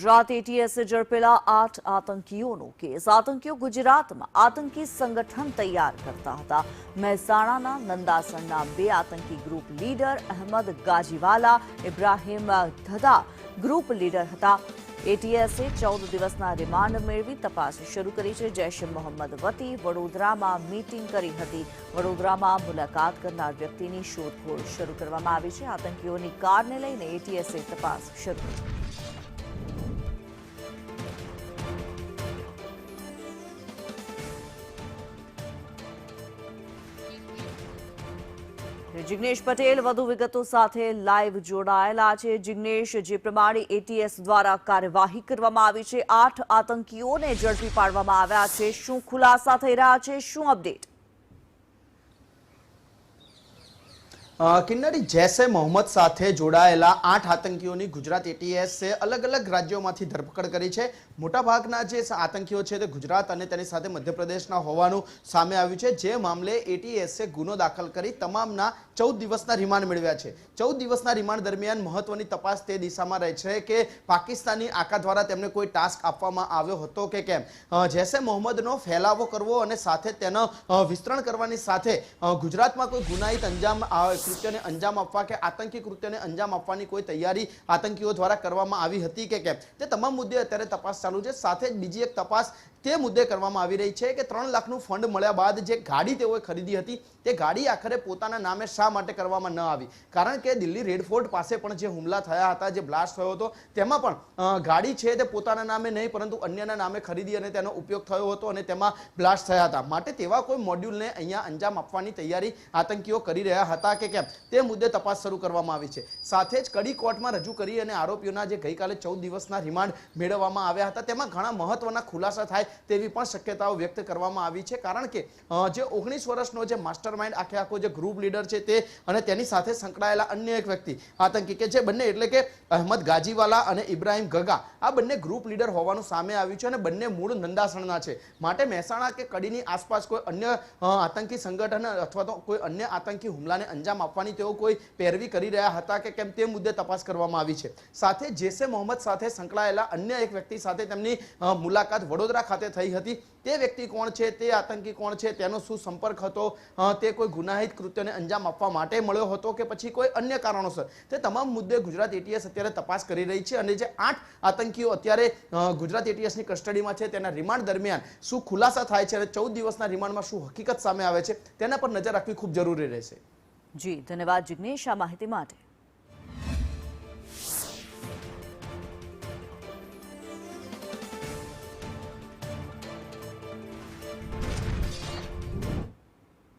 Gujarat એટીએસે ઝડપેલા 8 આતંકીઓનો case. આતંકીઓ ગુજરાતમાં આતંકી સંગઠન તૈયાર કરતા હતા। મહેસાણાના નંદાસરના 2 આતંકી group leader Ahmed Gajiwala, Ibrahim Dhada group leader હતા। એટીએસે 14 દિવસના રિમાન્ડ મેળવી તપાસ શરૂ કરી છે। જૈશ એ મોહમ્મદ વતી વડોદરામાં મીટિંગ કરી હતી। વડોદરામાં મુલાકાત કરનાર વ્યક્તિની શોધખોળ શરૂ કરવામાં આવી છે। આતંકીઓની કારને લઈને એટીએસે તપાસ શરૂ કરી। જિગ્નેશ પટેલ વધુ વિગતો સાથે લાઈવ જોડાયેલા છે। જિગ્નેશ, જે પ્રમાણે એટીએસ દ્વારા કાર્યવાહી કરવામાં આવી છે, 8 આતંકીઓને ઝડપી પાડવામાં આવ્યા છે, શું ખુલાસા થઈ રહ્યા છે, શું અપડેટ? કિન્નરી, જૈશ એ મોહમ્મદ સાથે જોડાયેલા 8 આતંકીઓની ગુજરાત એટીએસે અલગ અલગ રાજ્યોમાંથી ધરપકડ કરી છે। મોટાભાગના જે આતંકીઓ છે તે ગુજરાત અને તેની સાથે મધ્યપ્રદેશના હોવાનું સામે આવ્યું છે। જે મામલે એટીએસે ગુનો દાખલ કરી તમામના 14 દિવસના રિમાન્ડ મેળવ્યા છે। 14 દિવસના રિમાન્ડ દરમિયાન મહત્વની તપાસ તે દિશામાં રહી છે કે પાકિસ્તાની આકા દ્વારા તેમને કોઈ ટાસ્ક આપવામાં આવ્યો હતો કે કેમ। જૈશ એ મોહમ્મદનો ફેલાવો કરવો અને સાથે તેનો વિસ્તરણ કરવાની સાથે ગુજરાતમાં કોઈ ગુનાહિત કૃત્યને અંજામ આપવા કે આતંકી કૃત્યને અંજામ આપવાની કોઈ તૈયારી આતંકીઓ દ્વારા કરવામાં આવી હતી કે કેમ, તે તમામ મુદ્દે અત્યારે તપાસ ચાલુ છે। સાથે જ બીજી એક તપાસ તે મુદ્દે કરવામાં આવી રહી છે કે 3 લાખનું ફંડ મળ્યા બાદ જે ગાડી તેઓએ ખરીદી હતી તે ગાડી આખરે પોતાના નામે શા માટે કરવામાં ન આવી। કારણ કે દિલ્હી રેડ ફોર્ટ પાસે પણ જે હુમલા થયા હતા, જે બ્લાસ્ટ થયો હતો, તેમાં પણ ગાડી છે તે પોતાના નામે નહીં પરંતુ અન્યના નામે ખરીદી અને તેનો ઉપયોગ થયો હતો અને તેમાં બ્લાસ્ટ થયા હતા। માટે તેવા કોઈ મોડ્યુલને અહીંયા અંજામ આપવાની તૈયારી આતંકીઓ કરી રહ્યા હતા કે કેમ, તે મુદ્દે તપાસ શરૂ કરવામાં આવી છે। સાથે જ કડી કોર્ટમાં રજૂ કરી અને આરોપીઓના જે ગઈકાલે 14 દિવસના રિમાન્ડ મેળવવામાં આવ્યા હતા તેમાં ઘણા મહત્વના ખુલાસા થાય તેવી પણ શક્યતાઓ વ્યક્ત કરવામાં આવી છે। કારણ કે જે 19 વર્ષનો જે માસ્ટરમાઇન્ડ આખો જે ગ્રુપ લીડર છે તે અને તેની સાથે સંકળાયેલા અન્ય એક વ્યક્તિ આતંકી કે જે બંને એટલે કે અહેમદ ગાજીવાલા અને ઇબ્રાહિમ ગગા, આ બંને ગ્રુપ લીડર હોવાનું સામે આવ્યું છે અને બંને મૂળ નંદાસણના છે। માટે મહેસાણા કે કડીની આસપાસ કોઈ અન્ય આતંકી સંગઠન અથવા તો કોઈ અન્ય આતંકી હુમલાને અંજામ આપવાની તેઓ કોઈ પેરવી કરી રહ્યા હતા કે કેમ, તે મુદ્દે તપાસ કરવામાં આવી છે। સાથે જૈશ એ મોહમ્મદ સાથે સંકળાયેલા અન્ય એક વ્યક્તિ સાથે તેમની મુલાકાત વડોદરા ખાતે થઈ હતી। તે વ્યક્તિ કોણ છે, તે આતંકી કોણ છે, તેનો શું સંપર્ક હતો, તે કોઈ ગુનાહિત કૃત્યને અંજામ આપવા માટે મળ્યો હતો કે પછી કોઈ અન્ય કારણોસર, તે તમામ મુદ્દે ગુજરાત એટીએસ અત્યારે તપાસ કરી રહી છે। અને જે 8 આતંકીઓ અત્યારે ગુજરાત એટીએસની કસ્ટડીમાં છે તેના રિમાન્ડ દરમિયાન શું ખુલાસા થાય છે અને 14 દિવસના રિમાન્ડમાં શું હકીકત સામે આવે છે તેના પર નજર રાખવી ખૂબ જરૂરી રહેશે। જી, ધન્યવાદ જિગ્નેશ આ માહિતી માટે।